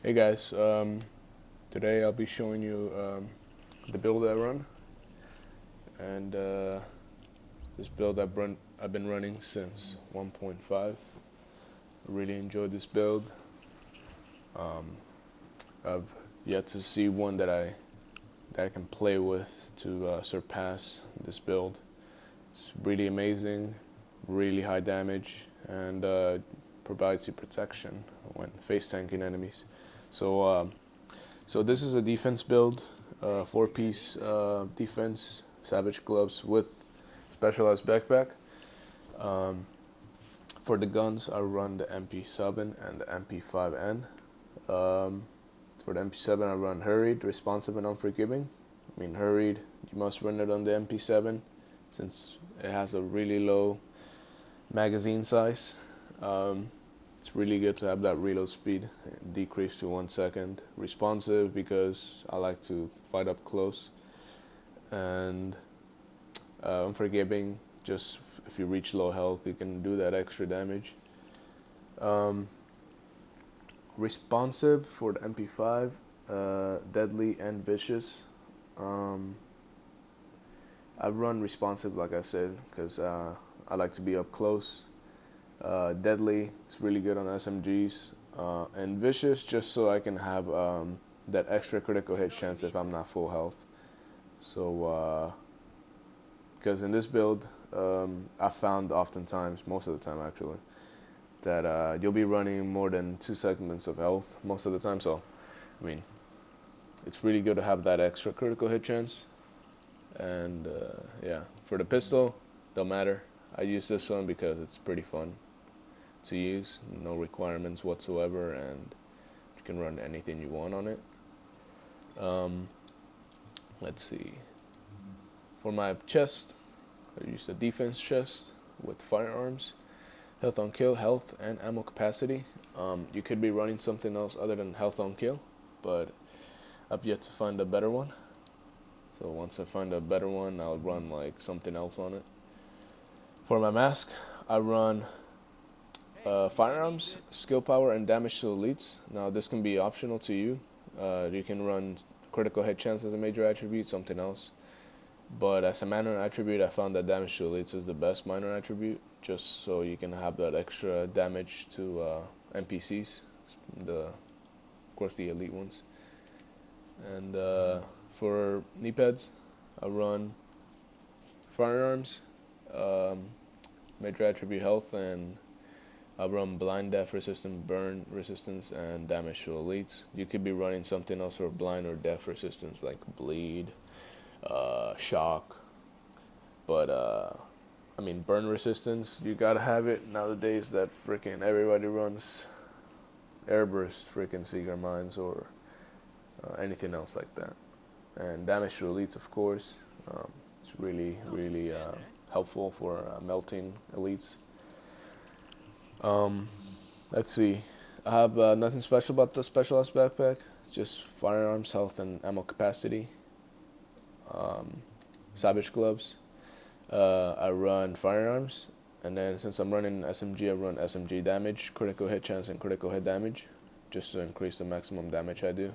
Hey guys, today I'll be showing you the build I run, and this build I've been running since 1.5. I really enjoyed this build. Um, I've yet to see one that I can play with to surpass this build. It's really amazing, really high damage, and provides you protection when face tanking enemies. So So this is a defense build, four-piece defense, savage gloves with specialized backpack. Um, for the guns, I run the MP7 and the MP5N. Um, for the MP7, I run hurried, responsive, and unforgiving. I mean, hurried, you must run it on the MP7 since it has a really low magazine size. Um, It's really good to have that reload speed decreased to 1 second. Responsive because I like to fight up close, and unforgiving. Just if you reach low health, you can do that extra damage. Um, Responsive for the MP5, deadly and vicious. Um, I run responsive, like I said, because I like to be up close. Deadly, it's really good on SMGs, and vicious just so I can have that extra critical hit chance if I'm not full health. So, because in this build, I found oftentimes, most of the time actually, that you'll be running more than 2 segments of health most of the time. So, I mean, it's really good to have that extra critical hit chance. And yeah, for the pistol, don't matter. I use this one because it's pretty fun to use, no requirements whatsoever, and you can run anything you want on it. Um, let's see. For my chest, I use a defense chest with firearms, health on kill, health, and ammo capacity. You could be running something else other than health on kill, but I've yet to find a better one. So once I find a better one, I'll run like something else on it. For my mask, I run firearms, skill power, and damage to elites. Now this can be optional to you. You can run critical hit chance as a major attribute, something else. But as a minor attribute, I found that damage to elites is the best minor attribute, just so you can have that extra damage to NPCs, of course the elite ones. And for knee pads, I run firearms, um, major attribute health, and I run blind, deaf resistance, burn resistance, and damage to elites. You could be running something else for blind or deaf resistance like bleed, shock, but I mean burn resistance. You gotta have it nowadays. That freaking everybody runs airburst, freaking Seeger mines or anything else like that. And damage to elites, of course. It's really helpful for melting elites. Um, let's see. I have nothing special about the specialized backpack. Just firearms, health, and ammo capacity. Um, Savage gloves. I run firearms, and then since I'm running SMG, I run SMG damage, critical hit chance, and critical hit damage, just to increase the maximum damage I do.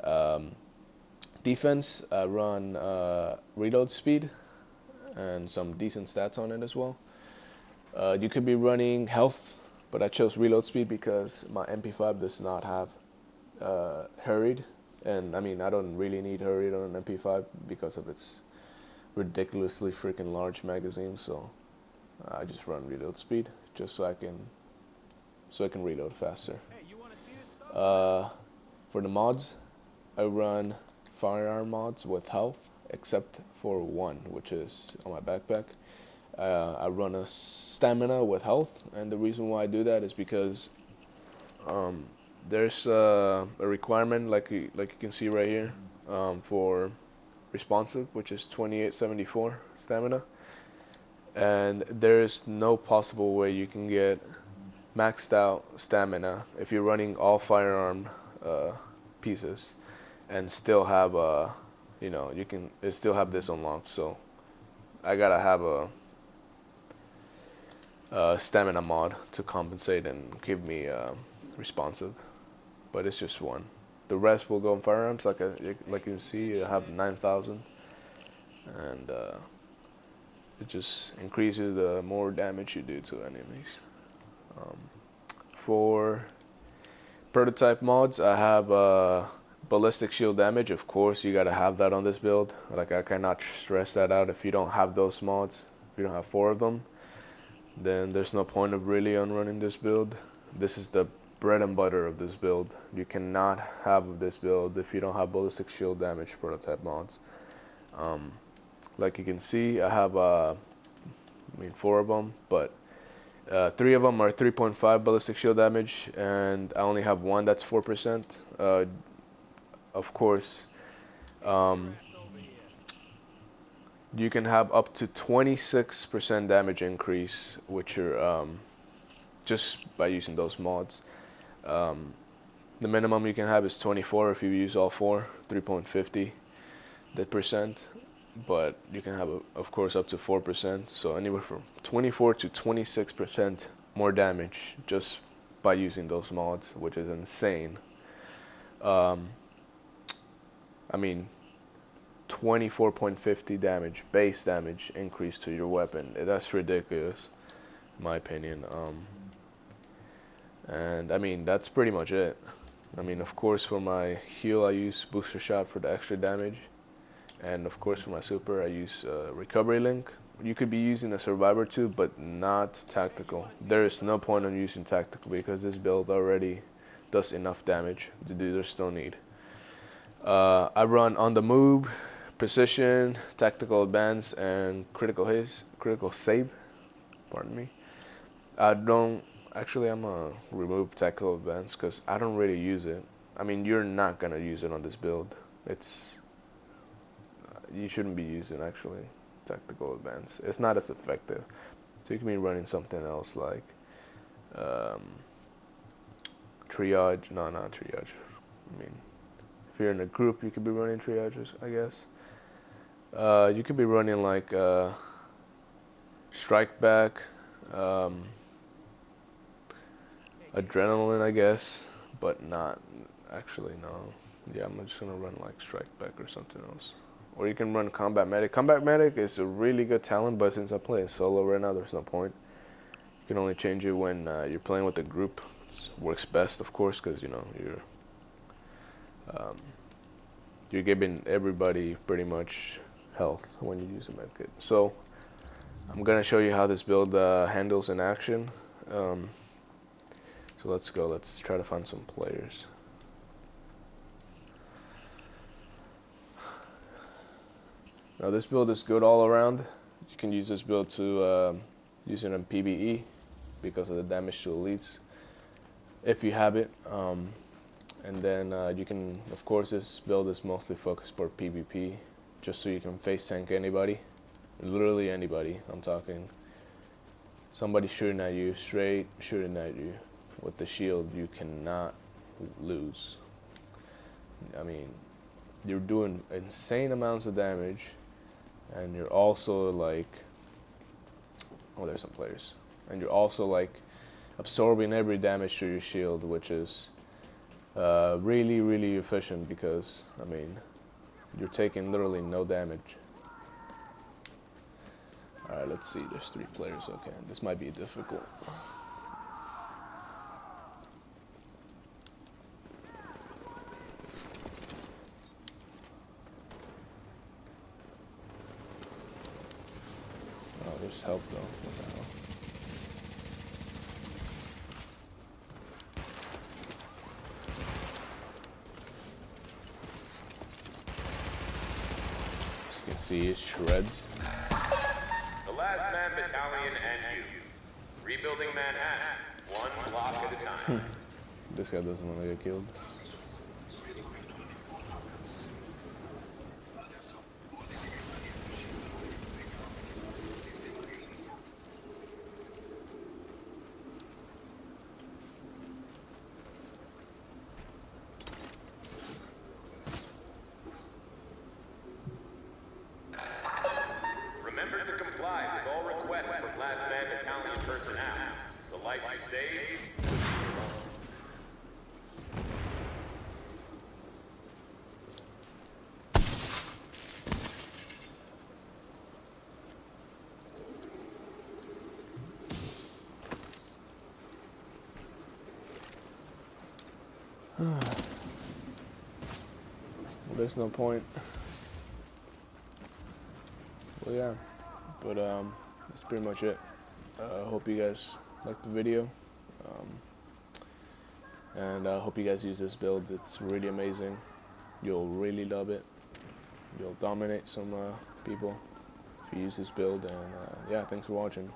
Um, Defense, I run reload speed and some decent stats on it as well. You could be running health, but I chose reload speed because my MP5 does not have hurried, and I mean I don't really need hurried on an MP5 because of its ridiculously freaking large magazine. So I just run reload speed just so I can reload faster. Uh, for the mods, I run firearm mods with health, except for one, which is on my backpack. I run a stamina with health, and the reason why I do that is because um, there's a requirement, like you can see right here, for responsive, which is 2874 stamina, and there is no possible way you can get maxed out stamina if you're running all firearm uh, pieces and still have you can still have this unlocked. So I gotta have a stamina mod to compensate and give me responsive. but it's just one. The rest will go in firearms. Like you can see, I have 9,000, and it just increases the more damage you do to enemies. For prototype mods, I have ballistic shield damage. Of course, you gotta have that on this build. Like, I cannot stress that out. If you don't have those mods, if you don't have 4 of them, then there's no point of really on running this build. This is the bread and butter of this build. You cannot have this build if you don't have ballistic shield damage prototype mods. Like you can see, I have 4 of them, but 3 of them are 3.5 ballistic shield damage, and I only have 1 that's 4%. Of course, you can have up to 26% damage increase, which are just by using those mods. The minimum you can have is 24 if you use all 4, 3.50 the percent, but you can have, of course, up to 4%, so anywhere from 24 to 26% more damage just by using those mods, which is insane. I mean, 24.50 damage, base damage increase to your weapon. That's ridiculous, in my opinion. And I mean, that's pretty much it. I mean, of course, for my heal, I use booster shot for the extra damage. And of course, for my super, I use recovery link. You could be using a survivor too, but not tactical. There is no point on using tactical because this build already does enough damage. There's no need. I run on the move, precision, tactical advance, and critical save. Pardon me. I'm gonna remove tactical advance because I don't really use it. I mean, you're not gonna use it on this build. You shouldn't be using actually tactical advance. It's not as effective. So you can be running something else like triage. No, not triage. I mean, if you're in a group, you could be running triages, I guess. You could be running like strike back, adrenaline, I guess, but not actually, no. Yeah, I'm just gonna run like strike back or something else. Or you can run combat medic. Combat medic is a really good talent, but since I play solo right now, there's no point. You can only change it when you're playing with a group. It works best, of course, because you're giving everybody pretty much health when you use a medkit. So I'm gonna show you how this build handles in action. So let's go. Let's try to find some players. Now this build is good all around. You can use this build to use it in PvE because of the damage to elites, if you have it. And then you can, of course, this build is mostly focused for PvP, just so you can face tank anybody, literally anybody. I'm talking somebody shooting at you, straight shooting at you with the shield, you cannot lose. I mean, you're doing insane amounts of damage, and you're also like, oh, there's some players, and you're also like absorbing every damage to your shield, which is really, really efficient because, I mean, you're taking literally no damage. Alright, let's see, there's 3 players. Okay, this might be difficult. Oh, there's help though. What the hell? As you can see, it shreds. The last man battalion and you. Rebuilding Manhattan, one block at a time. This guy doesn't want to get killed. Remember to comply with all requests from last man battalion personnel. The life you save. there's no point. Well, yeah, but that's pretty much it. Hope you guys liked the video, and I hope you guys use this build. It's really amazing. You'll really love it. You'll dominate some people if you use this build. And yeah, thanks for watching.